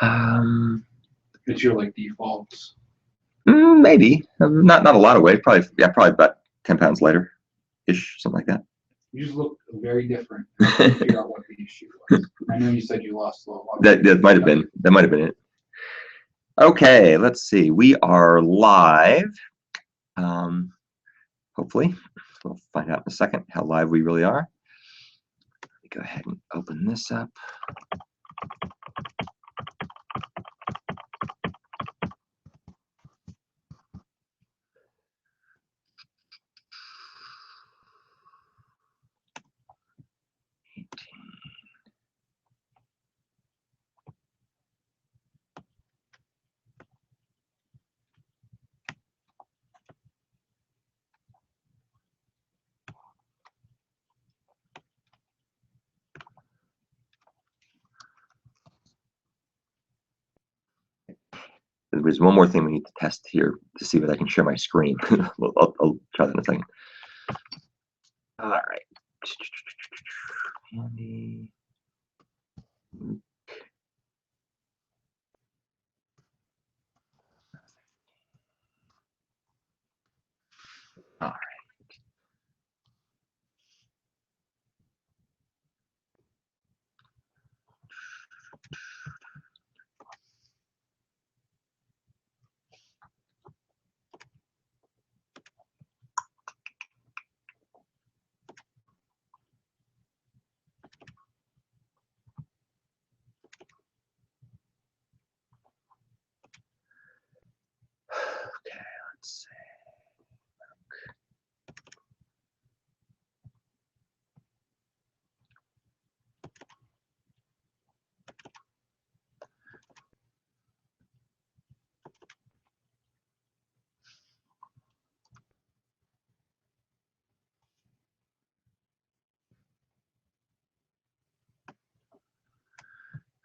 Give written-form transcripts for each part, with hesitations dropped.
It's your like defaults. Maybe not a lot of weight. Probably probably about 10 pounds lighter, ish, something like that. You just look very different. I couldn't figure out what the issue was. I know you said you lost a lot. That might have been it. Okay, let's see. We are live. Hopefully, we'll find out in a second how live we really are. Let me go ahead and open this up. There's one more thing we need to test here to see whether I can share my screen. I'll try that in a second. All right. Handy. All right. Okay, let's see.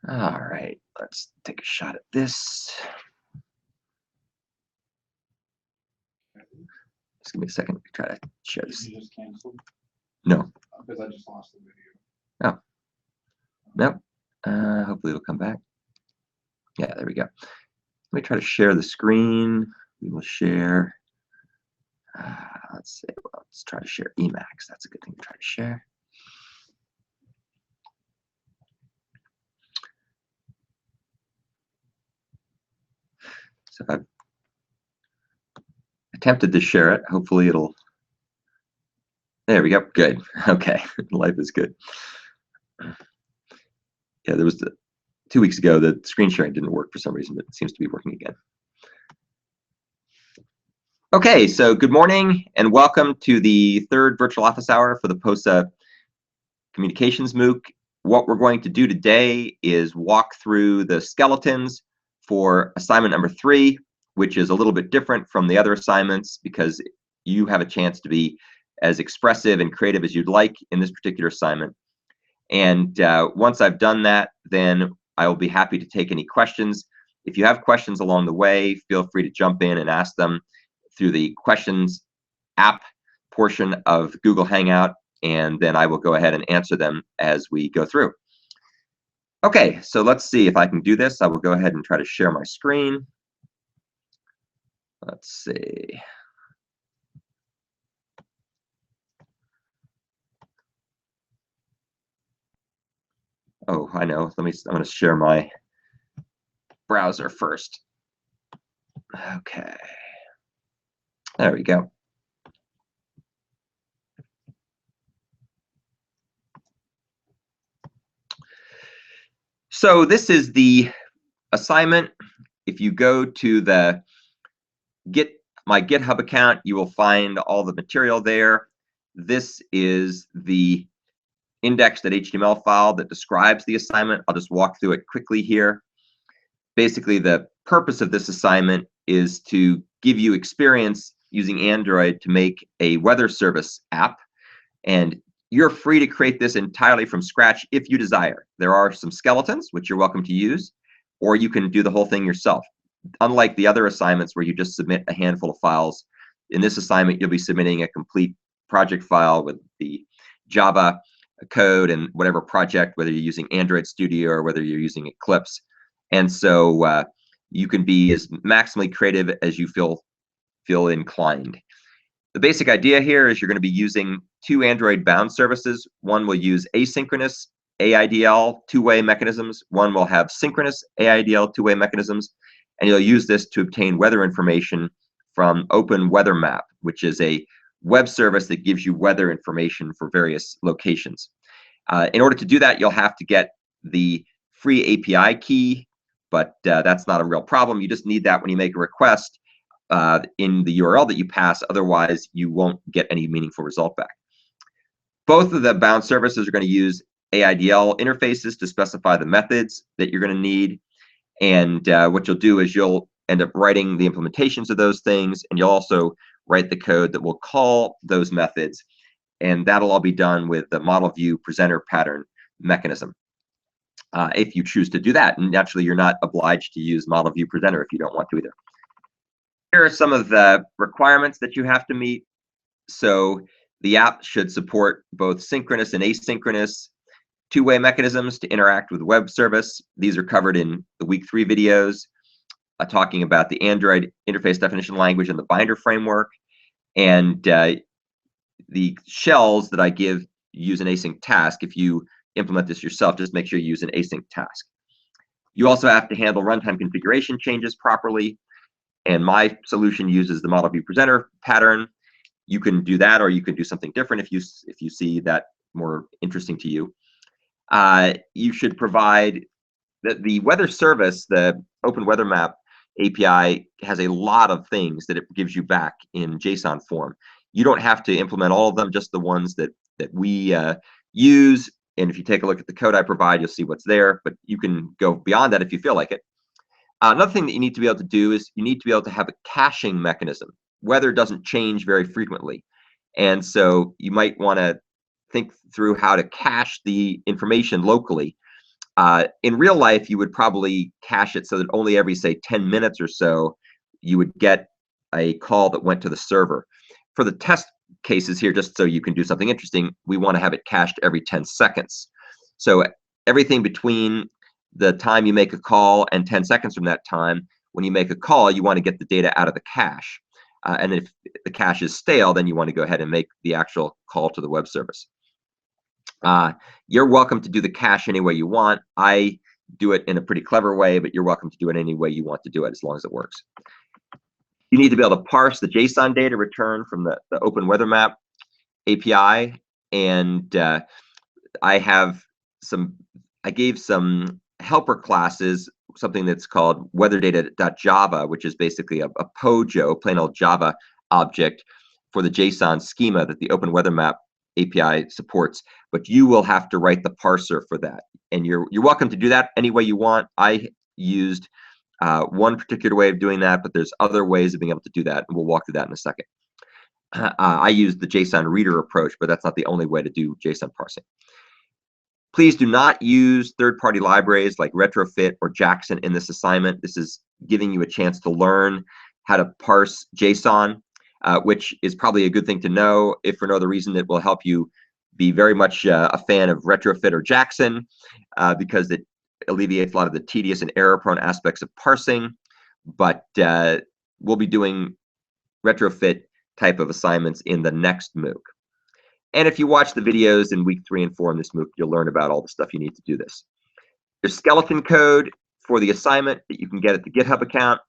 All right, let's take a shot at this. Just give me a second to try to share this. You just canceled? No. Because I just lost the video. Oh. No. Hopefully it'll come back. Yeah, there we go. Let me try to share the screen. We will share. Let's see. Well, let's try to share Emacs. That's a good thing to try to share. So I've attempted to share it. Hopefully it'll. There we go. Good. Okay. Life is good. Yeah, there was 2 weeks ago the screen sharing didn't work for some reason, but it seems to be working again. Okay, so good morning and welcome to the third virtual office hour for the POSA Communications MOOC. What we're going to do today is walk through the skeletons for assignment number 3, which is a little bit different from the other assignments because you have a chance to be as expressive and creative as you'd like in this particular assignment. And once I've done that, then I will be happy to take any questions. If you have questions along the way, feel free to jump in and ask them through the questions app portion of Google Hangout, and then I will go ahead and answer them as we go through. Okay, so let's see if I can do this. I will go ahead and try to share my screen. Let's see. Oh, I know. I'm going to share my browser first. Okay. There we go. So this is the assignment. If you go to the my GitHub account, you will find all the material there. This is the index.html file that describes the assignment. I'll just walk through it quickly here. Basically, the purpose of this assignment is to give you experience using Android to make a weather service app. And you're free to create this entirely from scratch if you desire. There are some skeletons, which you're welcome to use, or you can do the whole thing yourself. Unlike the other assignments where you just submit a handful of files, in this assignment, you'll be submitting a complete project file with the Java code and whatever project, whether you're using Android Studio or whether you're using Eclipse. And so you can be as maximally creative as you feel inclined. The basic idea here is you're going to be using two Android bound services. One will use asynchronous AIDL two-way mechanisms. One will have synchronous AIDL two-way mechanisms. And you'll use this to obtain weather information from Open Weather Map, which is a web service that gives you weather information for various locations. In order to do that, you'll have to get the free API key, but that's not a real problem. You just need that when you make a request in the URL that you pass. Otherwise, you won't get any meaningful result back. Both of the bound services are going to use AIDL interfaces to specify the methods that you're going to need. And what you'll do is you'll end up writing the implementations of those things, and you'll also write the code that will call those methods. And that'll all be done with the model view presenter pattern mechanism. If you choose to do that, and naturally you're not obliged to use model view presenter if you don't want to either. Here are some of the requirements that you have to meet. So the app should support both synchronous and asynchronous two-way mechanisms to interact with the web service. These are covered in the week 3 videos talking about the Android interface definition language and the binder framework. And the shells that I give use an async task. If you implement this yourself, just make sure you use an async task. You also have to handle runtime configuration changes properly. And my solution uses the model view presenter pattern. You can do that, or you can do something different if you see that more interesting to you. You should provide the weather service. The Open Weather Map API has a lot of things that it gives you back in JSON form. You don't have to implement all of them, just the ones that we use. And if you take a look at the code I provide, you'll see what's there. But you can go beyond that if you feel like it. Another thing that you need to be able to do is you need to be able to have a caching mechanism. Weather doesn't change very frequently. And so you might want to think through how to cache the information locally. In real life, you would probably cache it so that only every, say, 10 minutes or so, you would get a call that went to the server. For the test cases here, just so you can do something interesting, we want to have it cached every 10 seconds. So everything between the time you make a call and 10 seconds from that time, when you make a call, you want to get the data out of the cache. And if the cache is stale, then you want to go ahead and make the actual call to the web service. You're welcome to do the cache any way you want. I do it in a pretty clever way, but you're welcome to do it any way you want to do it, as long as it works. You need to be able to parse the JSON data returned from the Open Weather Map API. And I gave some helper classes, something that's called weatherdata.java, which is basically a POJO, plain old Java object for the JSON schema that the Open Weather Map API supports. But you will have to write the parser for that. And you're welcome to do that any way you want. I used one particular way of doing that, but there's other ways of being able to do that, and we'll walk through that in a second. I used the JSON reader approach, but that's not the only way to do JSON parsing. Please do not use third-party libraries like Retrofit or Jackson in this assignment. This is giving you a chance to learn how to parse JSON, which is probably a good thing to know. If for no other reason, it will help you be very much a fan of Retrofit or Jackson, because it alleviates a lot of the tedious and error-prone aspects of parsing. But we'll be doing Retrofit type of assignments in the next MOOC. And if you watch the videos in week 3 and 4 in this MOOC, you'll learn about all the stuff you need to do this. There's skeleton code for the assignment that you can get at the GitHub account.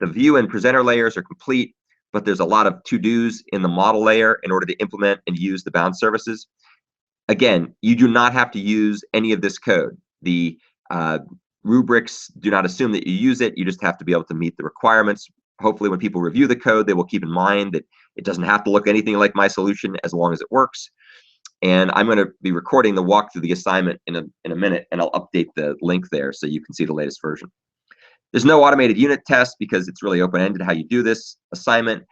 The view and presenter layers are complete, but there's a lot of to-dos in the model layer in order to implement and use the bound services. Again, you do not have to use any of this code. The rubrics do not assume that you use it. You just have to be able to meet the requirements. Hopefully, when people review the code, they will keep in mind that it doesn't have to look anything like my solution as long as it works. And I'm going to be recording the walk through the assignment in a minute, and I'll update the link there so you can see the latest version. There's no automated unit test because it's really open-ended how you do this assignment,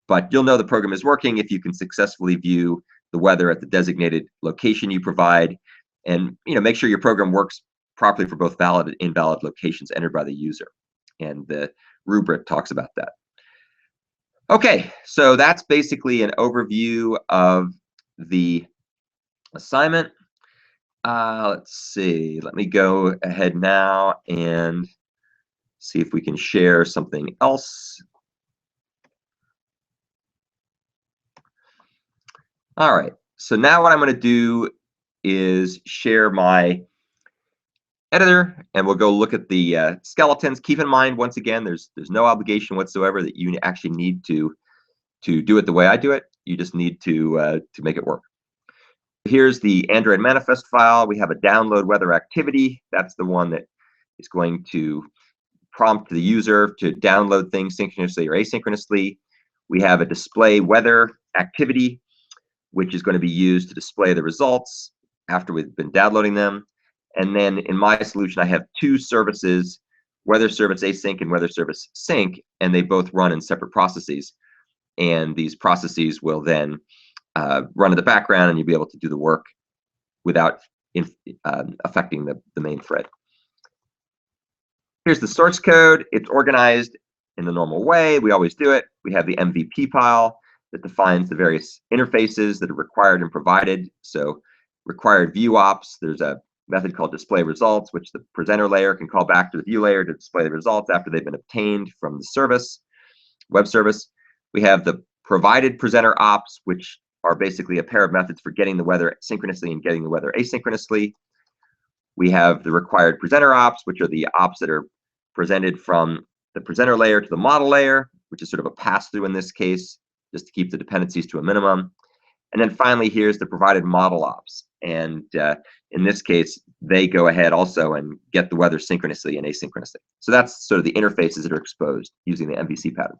but you'll know the program is working if you can successfully view the weather at the designated location you provide, and make sure your program works properly for both valid and invalid locations entered by the user. And the rubric talks about that. Okay, so that's basically an overview of the assignment. Let's see, let me go ahead now and see if we can share something else. All right, so now what I'm going to do is share my editor, and we'll go look at the skeletons. Keep in mind, once again, there's no obligation whatsoever that you actually need to do it the way I do it. You just need to make it work. Here's the Android manifest file. We have a download weather activity. That's the one that is going to prompt the user to download things synchronously or asynchronously. We have a display weather activity, which is going to be used to display the results after we've been downloading them. And then in my solution, I have two services, weather service async and weather service sync, and they both run in separate processes. And these processes will then run in the background, and you'll be able to do the work without affecting the main thread. Here's the source code. It's organized in the normal way. We always do it. We have the MVP file that defines the various interfaces that are required and provided. So required view ops, there's a method called display results, which the presenter layer can call back to the view layer to display the results after they've been obtained from the service, web service. We have the provided presenter ops, which are basically a pair of methods for getting the weather synchronously and getting the weather asynchronously. We have the required presenter ops, which are the ops that are presented from the presenter layer to the model layer, which is sort of a pass-through in this case, just to keep the dependencies to a minimum. And then finally, here's the provided model ops. And in this case, they go ahead also and get the weather synchronously and asynchronously. So that's sort of the interfaces that are exposed using the MVC pattern.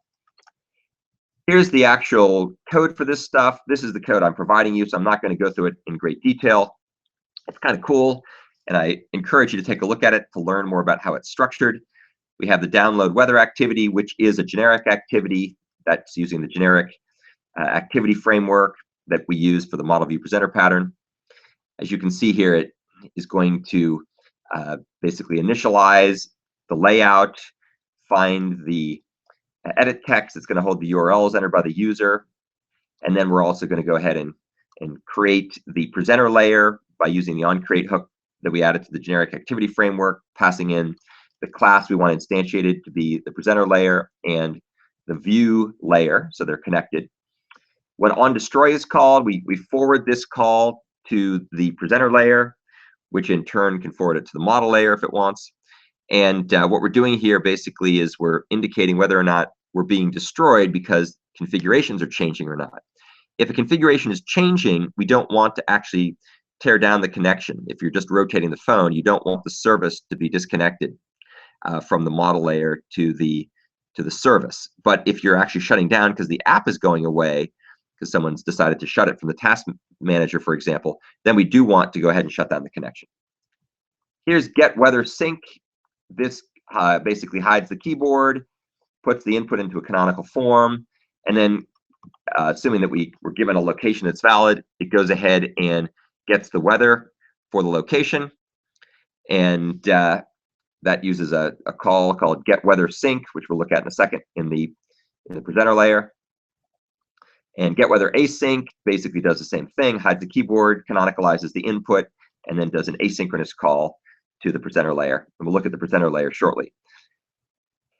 Here's the actual code for this stuff. This is the code I'm providing you, so I'm not going to go through it in great detail. It's kind of cool, and I encourage you to take a look at it to learn more about how it's structured. We have the download weather activity, which is a generic activity that's using the generic activity framework that we use for the model view presenter pattern. As you can see here, it is going to basically initialize the layout, find the edit text that's going to hold the URLs entered by the user, and then we're also going to go ahead and create the presenter layer by using the onCreate hook that we added to the generic activity framework, passing in the class we want instantiated to be the presenter layer and the view layer, so they're connected. When onDestroy is called, we forward this call to the presenter layer, which in turn can forward it to the model layer if it wants. And what we're doing here basically is we're indicating whether or not we're being destroyed because configurations are changing or not. If a configuration is changing, we don't want to actually tear down the connection. If you're just rotating the phone, you don't want the service to be disconnected from the model layer to the service. But if you're actually shutting down because the app is going away, because someone's decided to shut it from the task manager, for example, then we do want to go ahead and shut down the connection. Here's get weather sync. This basically hides the keyboard, puts the input into a canonical form, and then assuming that we were given a location that's valid, it goes ahead and gets the weather for the location. And that uses a call called get weather sync, which we'll look at in a second in the presenter layer. And get weather async basically does the same thing, hides the keyboard, canonicalizes the input, and then does an asynchronous call to the presenter layer. And we'll look at the presenter layer shortly.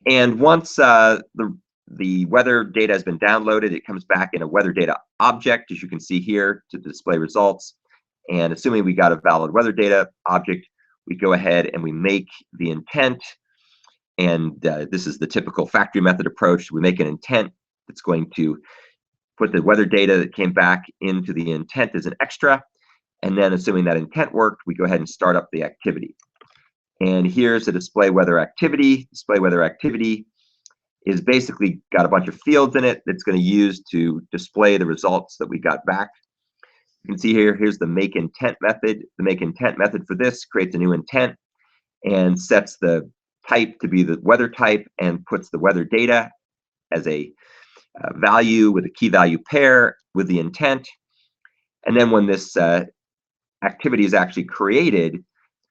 And once the weather data has been downloaded, it comes back in a weather data object, as you can see here, to display results. And assuming we got a valid weather data object, we go ahead and we make the intent. And this is the typical factory method approach. We make an intent that's going to put the weather data that came back into the intent as an extra. And then assuming that intent worked, we go ahead and start up the activity. And here's a display weather activity. Display weather activity is basically got a bunch of fields in it that's going to use to display the results that we got back. You can see here, here's the make intent method. The make intent method for this creates a new intent and sets the type to be the weather type and puts the weather data as a value with a key value pair with the intent. And then when this activity is actually created,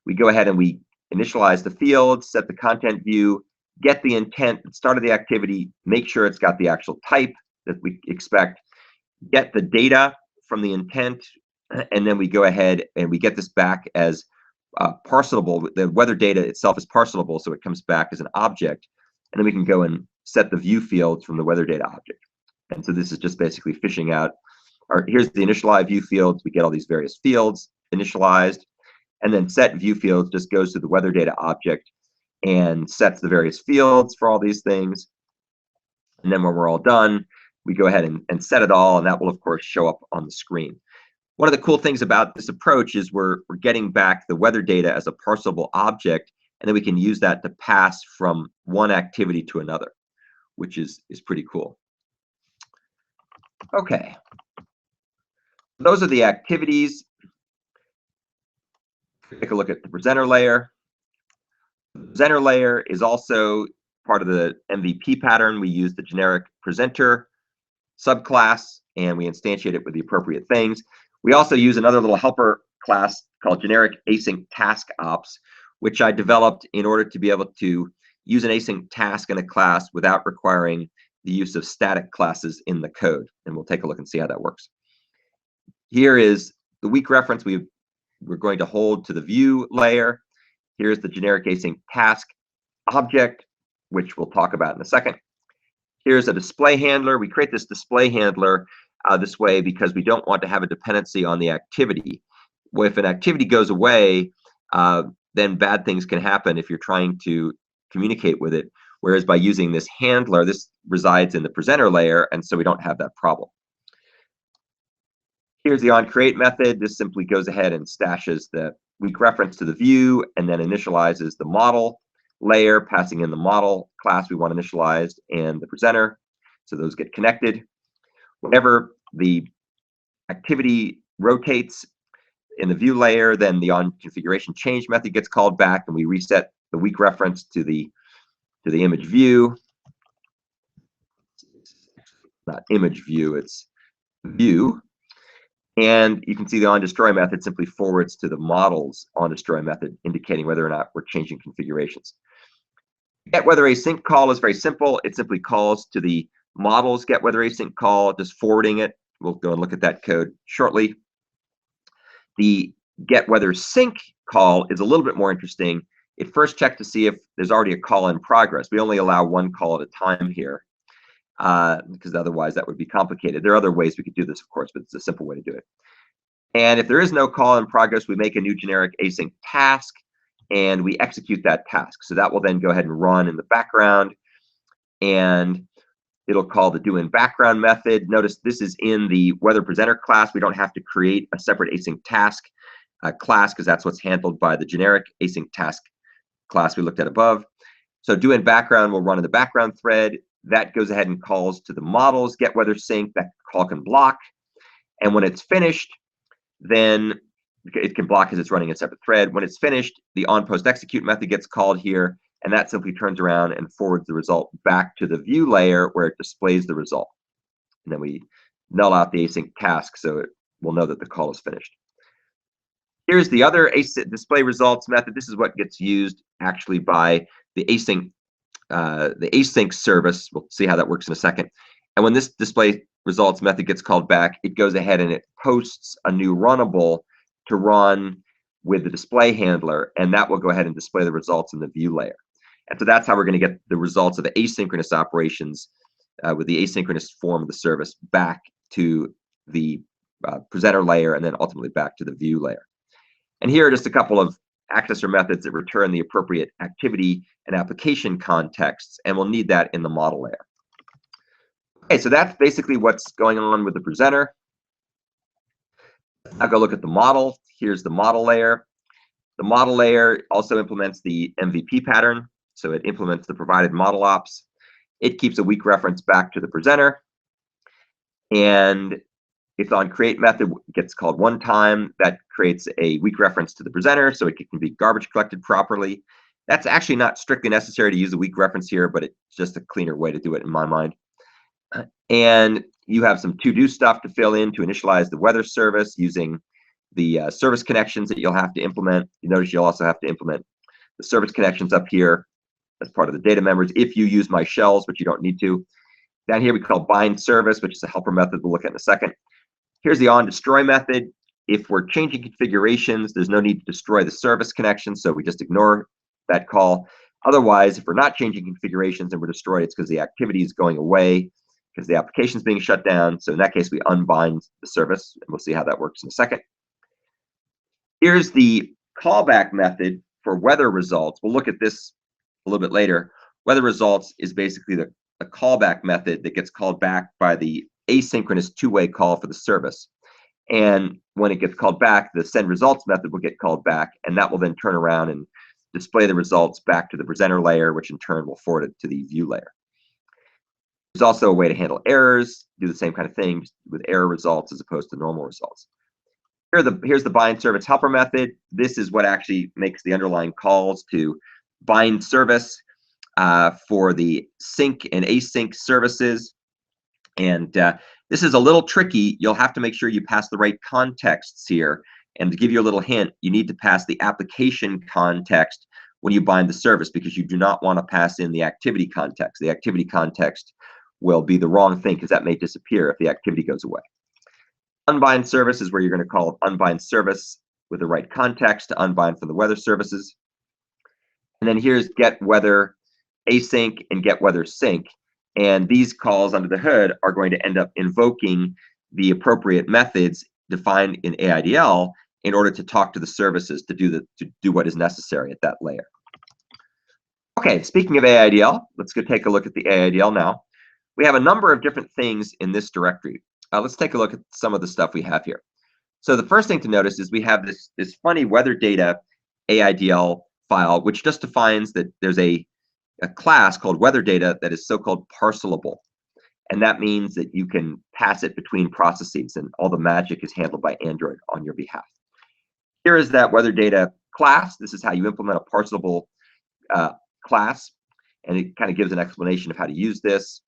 we go ahead and we initialize the field, set the content view, get the intent at the start of the activity, make sure it's got the actual type that we expect, get the data from the intent, and then we go ahead and we get this back as parsable. The weather data itself is parsable, so it comes back as an object, and then we can go and set the view fields from the weather data object. And so this is just basically fishing out. Here's the initialized view fields. We get all these various fields initialized, and then set view fields just goes to the weather data object and sets the various fields for all these things. And then when we're all done, we go ahead and set it all, and that will of course show up on the screen. One of the cool things about this approach is we're getting back the weather data as a parsable object, and then we can use that to pass from one activity to another, which is pretty cool. Okay, those are the activities. Take a look at the presenter layer. The presenter layer is also part of the MVP pattern. We use the generic presenter subclass, and we instantiate it with the appropriate things. We also use another little helper class called generic async task ops, which I developed in order to be able to use an async task in a class without requiring the use of static classes in the code. And we'll take a look and see how that works. Here is the weak reference we're going to hold to the view layer. Here's the generic async task object, which we'll talk about in a second. Here's a display handler. We create this display handler this way because we don't want to have a dependency on the activity. Well, if an activity goes away, then bad things can happen if you're trying to communicate with it. Whereas by using this handler, this resides in the presenter layer, and so we don't have that problem. Here's the onCreate method. This simply goes ahead and stashes the weak reference to the view and then initializes the model layer, passing in the model class we want initialized and the presenter. So those get connected. Whenever the activity rotates in the view layer, then the onConfiguration change method gets called back, and we reset the weak reference to the image view. Not image view, it's view. And you can see the onDestroy method simply forwards to the model's onDestroy method, indicating whether or not we're changing configurations. GetWeatherAsync call is very simple. It simply calls to the model's GetWeatherAsync call, just forwarding it. We'll go and look at that code shortly. The GetWeatherSync call is a little bit more interesting. It first checks to see if there's already a call in progress. We only allow one call at a time here, because otherwise that would be complicated. There are other ways we could do this, of course, but it's a simple way to do it. And if there is no call in progress, we make a new generic async task, and we execute that task. So that will then go ahead and run in the background, and it'll call the doInBackground method. Notice this is in the weather presenter class. We don't have to create a separate async task class, because that's what's handled by the generic async task class we looked at above. So doInBackground will run in the background thread. That goes ahead and calls to the model's GetWeatherSync. That call can block. And when it's finished, then it can block because it's running a separate thread. When it's finished, the onPostExecute method gets called here, and that simply turns around and forwards the result back to the view layer where it displays the result. And then we null out the async task so it will know that the call is finished. Here's the other display results method. This is what gets used actually by the async service. We'll see how that works in a second. And when this display results method gets called back, it goes ahead and it posts a new runnable to run with the display handler, and that will go ahead and display the results in the view layer. And so that's how we're going to get the results of the asynchronous operations with the asynchronous form of the service back to the presenter layer, and then ultimately back to the view layer. And here are just a couple of accessor methods that return the appropriate activity and application contexts, and we'll need that in the model layer. Okay, so that's basically what's going on with the presenter. I'll go look at the model. Here's the model layer. The model layer also implements the MVP pattern, so it implements the provided model ops. It keeps a weak reference back to the presenter, and its onCreate method gets called one time. That creates a weak reference to the presenter, so it can be garbage collected properly. That's actually not strictly necessary to use a weak reference here, but it's just a cleaner way to do it in my mind. And you have some to-do stuff to fill in to initialize the weather service using the service connections that you'll have to implement. You notice you'll also have to implement the service connections up here as part of the data members if you use my shells, which you don't need to. Down here we call bind service, which is a helper method we'll look at in a second. Here's the onDestroy method. if we're changing configurations, there's no need to destroy the service connection, so we just ignore that call. Otherwise, if we're not changing configurations and we're destroyed, it's because the activity is going away, because the application is being shut down. So in that case, we unbind the service, and we'll see how that works in a second. Here's the callback method for weather results. We'll look at this a little bit later. Weather results is basically the callback method that gets called back by the asynchronous two-way call for the service. And when it gets called back, the send results method will get called back, and that will then turn around and display the results back to the presenter layer, which in turn will forward it to the view layer. There's also a way to handle errors, do the same kind of thing with error results as opposed to normal results. Here's the bind service helper method. This is what actually makes the underlying calls to bind service for the sync and async services. And this is a little tricky. You'll have to make sure you pass the right contexts here. And to give you a little hint, you need to pass the application context when you bind the service, because you do not want to pass in the activity context. The activity context will be the wrong thing, because that may disappear if the activity goes away. Unbind service is where you're going to call unbind service with the right context to unbind from the weather services. And then here's get weather async and get weather sync. And these calls under the hood are going to end up invoking the appropriate methods defined in AIDL in order to talk to the services to do what is necessary at that layer. Okay, speaking of AIDL, let's go take a look at the AIDL now. We have a number of different things in this directory. Let's take a look at some of the stuff we have here. So the first thing to notice is we have this funny weather data AIDL file, which just defines that there's a class called weather data that is so-called parcelable. And that means that you can pass it between processes, and all the magic is handled by Android on your behalf. Here is that weather data class. This is how you implement a parcelable class, and it kind of gives an explanation of how to use this.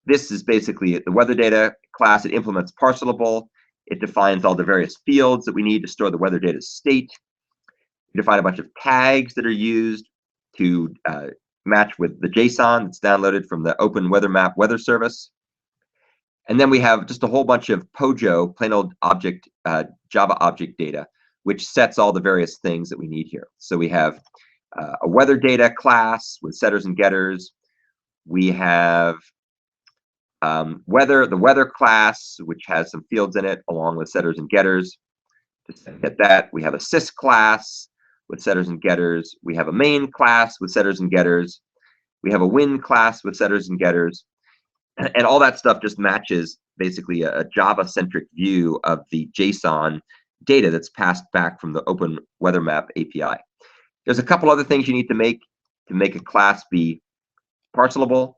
This is basically the weather data class. It implements parcelable. It defines all the various fields that we need to store the weather data state. We define a bunch of tags that are used to match with the JSON that's downloaded from the Open Weather Map weather service. And then we have just a whole bunch of POJO, plain old object, Java object data, which sets all the various things that we need here. So we have a weather data class with setters and getters. We have the weather class, which has some fields in it, along with setters and getters. To get that, we have a sys class with setters and getters. We have a main class with setters and getters. We have a win class with setters and getters. And all that stuff just matches basically a Java-centric view of the JSON data that's passed back from the Open Weather Map API. There's a couple other things you need to make a class be parcelable.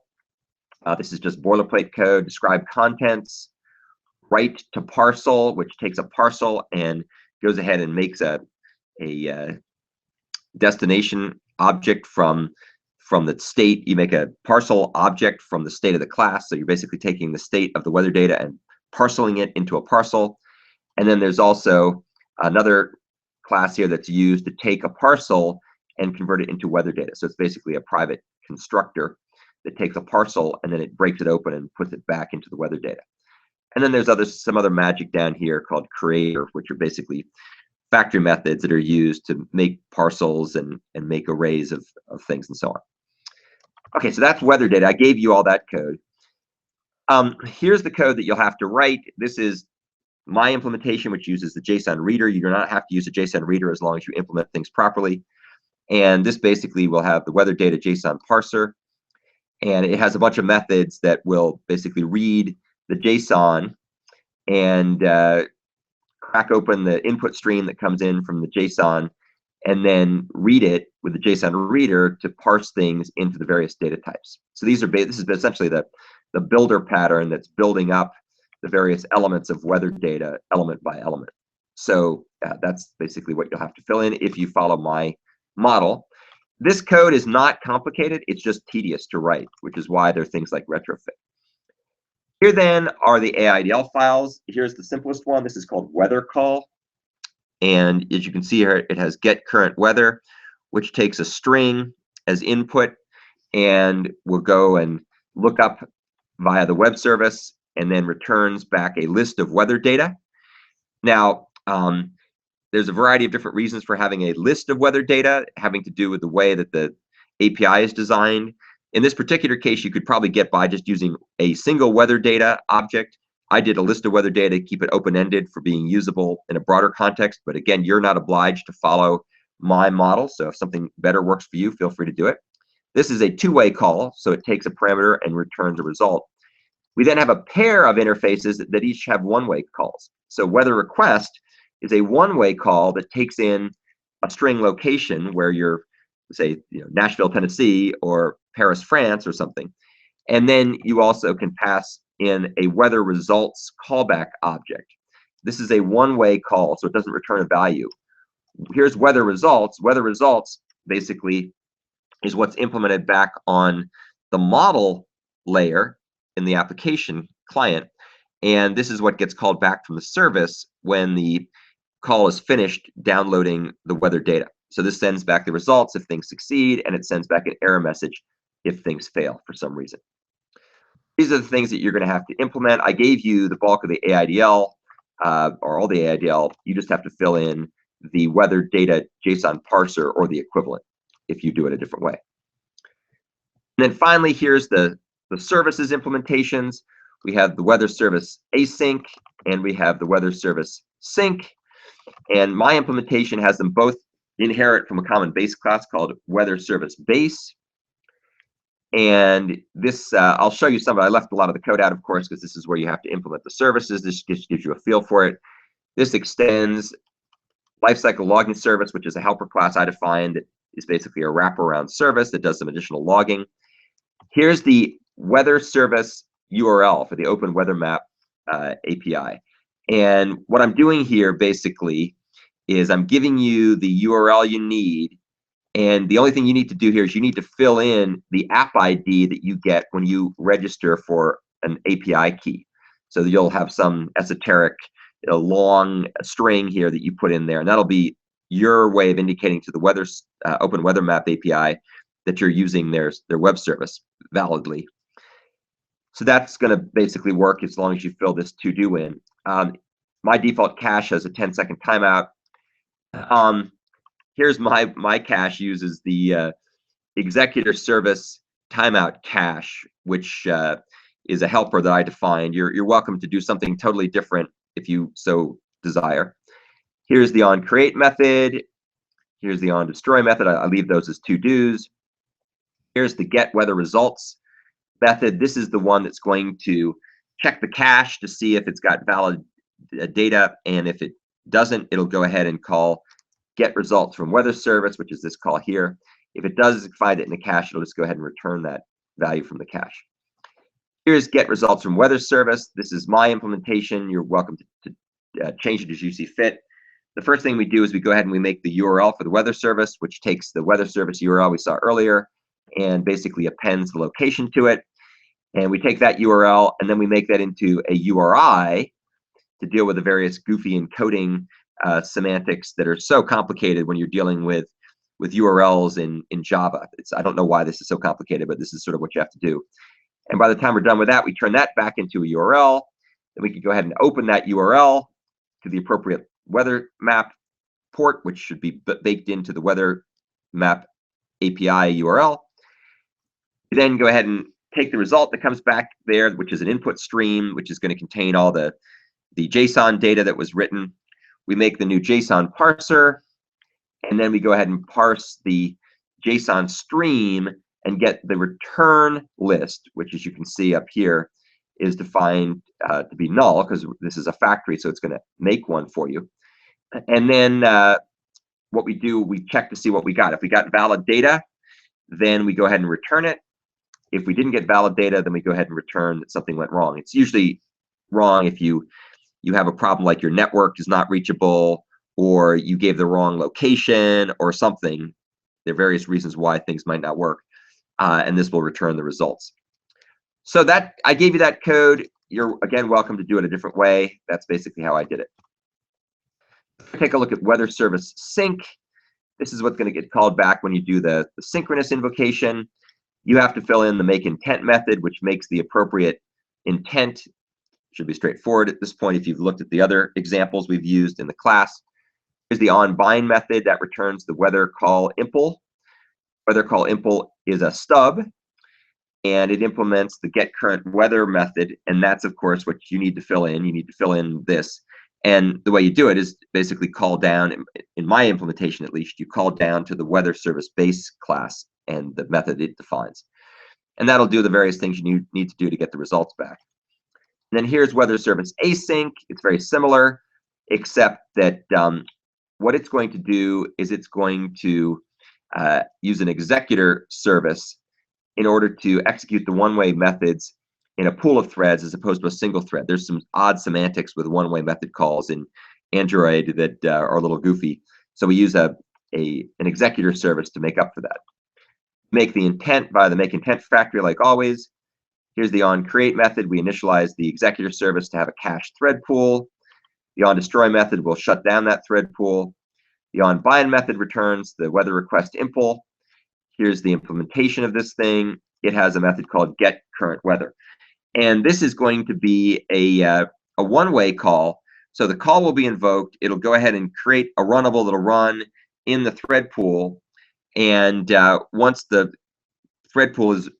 This is just boilerplate code. Describe contents, write to parcel, which takes a parcel and goes ahead and makes a destination object from the state. You make a parcel object from the state of the class. So you're basically taking the state of the weather data and parceling it into a parcel. And then there's also another class here that's used to take a parcel and convert it into weather data. So it's basically a private constructor that takes a parcel and then it breaks it open and puts it back into the weather data. And then there's some other magic down here called creator, which are basically factory methods that are used to make parcels and make arrays of things and so on. Okay, so that's weather data. I gave you all that code. Here's the code that you'll have to write. This is my implementation, which uses the JSON reader. You do not have to use a JSON reader as long as you implement things properly. And this basically will have the weather data JSON parser. And it has a bunch of methods that will basically read the JSON and crack open the input stream that comes in from the JSON, and then read it with the JSON reader to parse things into the various data types. So this is essentially the builder pattern that's building up the various elements of weather data element by element. So that's basically what you'll have to fill in if you follow my model. This code is not complicated. It's just tedious to write, which is why there are things like retrofit. Here then are the AIDL files. Here's the simplest one. This is called weather call. And as you can see here, it has get current weather, which takes a string as input and will go and look up via the web service and then returns back a list of weather data. Now, There's a variety of different reasons for having a list of weather data having to do with the way that the API is designed. In this particular case, you could probably get by just using a single weather data object. I did a list of weather data, keep it open-ended for being usable in a broader context. But again, you're not obliged to follow my model. So if something better works for you, feel free to do it. This is a two-way call, so it takes a parameter and returns a result. We then have a pair of interfaces that each have one-way calls. So weather request is a one-way call that takes in a string location where you're, say, Nashville, Tennessee, or Paris, France, or something. And then you also can pass in a weather results callback object. This is a one-way call, so it doesn't return a value. Here's weather results. Weather results basically is what's implemented back on the model layer in the application client. And this is what gets called back from the service when the call is finished downloading the weather data. So this sends back the results if things succeed, and it sends back an error message if things fail for some reason. These are the things that you're going to have to implement. I gave you the bulk of the AIDL, or all the AIDL. You just have to fill in the weather data JSON parser or the equivalent if you do it a different way. And then finally, here's the services implementations. We have the weather service async, and we have the weather service sync. And my implementation has them both inherit from a common base class called weather service base. And this, I'll show you some of it. I left a lot of the code out, of course, because this is where you have to implement the services. This just gives you a feel for it. This extends lifecycle logging service, which is a helper class I defined that is basically a wraparound service that does some additional logging. Here's the weather service URL for the Open Weather Map API. And what I'm doing here basically is I'm giving you the URL you need. And the only thing you need to do here is you need to fill in the app ID that you get when you register for an API key. So you'll have some esoteric long string here that you put in there. And that'll be your way of indicating to the Open Weather Map API that you're using their web service validly. So that's going to basically work as long as you fill this to-do in. My default cache has a 10-second timeout. Here's my cache uses the executor service timeout cache, which is a helper that I defined. You're welcome to do something totally different if you so desire. Here's the onCreate method. Here's the onDestroy method. I leave those as to-dos. Here's the getWeatherResults method. This is the one that's going to check the cache to see if it's got valid data, and if it doesn't, it'll go ahead and call get results from weather service, which is this call here. If it does find it in the cache, it'll just go ahead and return that value from the cache. Here's get results from weather service. This is my implementation. You're welcome to change it as you see fit. The first thing we do is we go ahead and we make the URL for the weather service, which takes the weather service URL we saw earlier and basically appends the location to it. And we take that URL and then we make that into a URI to deal with the various goofy encoding semantics that are so complicated when you're dealing with URLs in Java. I don't know why this is so complicated, but this is sort of what you have to do. And by the time we're done with that, we turn that back into a URL. Then we can go ahead and open that URL to the appropriate weather map port, which should be baked into the weather map API URL. We then go ahead and take the result that comes back there, which is an input stream, which is going to contain all the JSON data that was written. We make the new JSON parser, and then we go ahead and parse the JSON stream and get the return list, which, as you can see up here, is defined to be null because this is a factory, so it's going to make one for you. And then what we do, we check to see what we got. If we got valid data, then we go ahead and return it. If we didn't get valid data, then we go ahead and return that something went wrong. It's usually wrong if you have a problem like your network is not reachable, or you gave the wrong location or something. There are various reasons why things might not work, and this will return the results. So that I gave you that code. You're again welcome to do it a different way. That's basically how I did it. Take a look at weather service sync. This is what's going to get called back when you do the synchronous invocation. You have to fill in the make intent method, which makes the appropriate intent should be straightforward at this point if you've looked at the other examples we've used in the class. Here's the onBind method that returns the weather call impl. Weather call impl is a stub, and it implements the getCurrentWeather method, and that's of course what you need to fill in. You need to fill in this, and the way you do it is basically call down, in my implementation at least, you call down to the weather service base class and the method it defines. And that'll do the various things you need to do to get the results back. And then here's weather service async. It's very similar, except that what it's going to do is it's going to use an executor service in order to execute the one-way methods in a pool of threads as opposed to a single thread. There's some odd semantics with one-way method calls in Android that are a little goofy. So we use an executor service to make up for that. Make the intent by the make intent factory like always. Here's the onCreate method. We initialize the executor service to have a cached thread pool. The onDestroy method will shut down that thread pool. The onBind method returns the weather request impl. Here's the implementation of this thing. It has a method called getCurrentWeather. And this is going to be a one-way call. So the call will be invoked. It'll go ahead and create a runnable that'll run in the thread pool. And once the thread pool is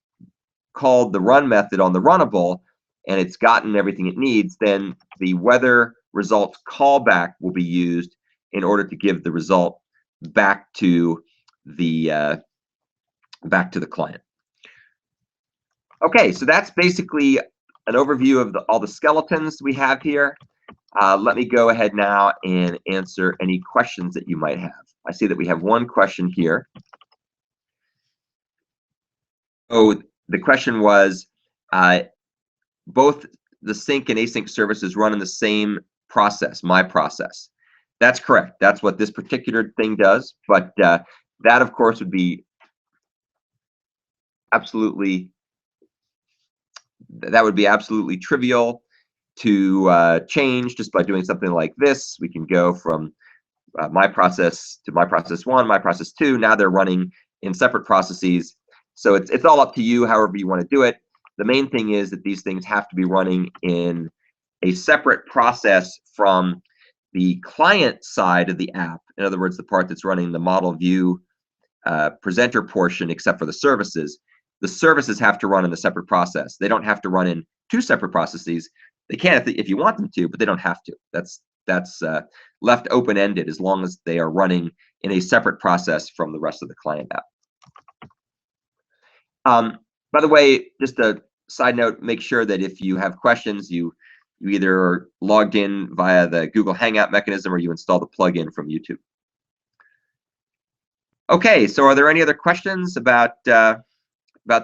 called the run method on the runnable and it's gotten everything it needs, then the weather results callback will be used in order to give the result back to the client. Okay, so that's basically an overview of all the skeletons we have here. Let me go ahead now and answer any questions that you might have. I see that we have one question here. Oh, the question was, both the sync and async services run in the same process, my process. That's correct. That's what this particular thing does. But that, of course, would be absolutely trivial to change just by doing something like this. We can go from my process to my process 1, my process 2. Now they're running in separate processes. So it's all up to you, however you want to do it. The main thing is that these things have to be running in a separate process from the client side of the app. In other words, the part that's running the model view presenter portion, except for the services. The services have to run in a separate process. They don't have to run in 2 separate processes. They can if you want them to, but they don't have to. That's left open-ended as long as they are running in a separate process from the rest of the client app. By the way, just a side note, make sure that if you have questions, you either are logged in via the Google Hangout mechanism or you install the plugin from YouTube. Okay, so are there any other questions about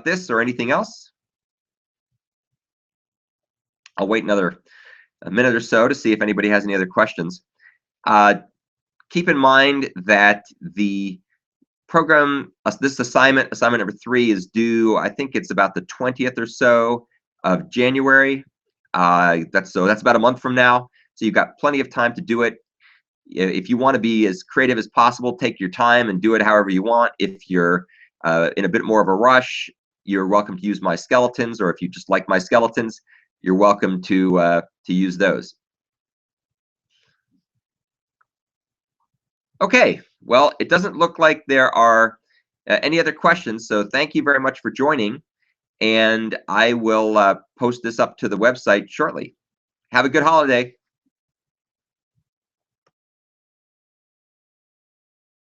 this or anything else? I'll wait a minute or so to see if anybody has any other questions. Keep in mind that the program, this assignment number 3 is due, I think it's about the 20th or so of January. That's about a month from now. So you've got plenty of time to do it. If you want to be as creative as possible, take your time and do it however you want. If you're in a bit more of a rush, you're welcome to use my skeletons, or if you just like my skeletons, you're welcome to use those. Okay, well, it doesn't look like there are any other questions, so thank you very much for joining, and I will post this up to the website shortly. Have a good holiday.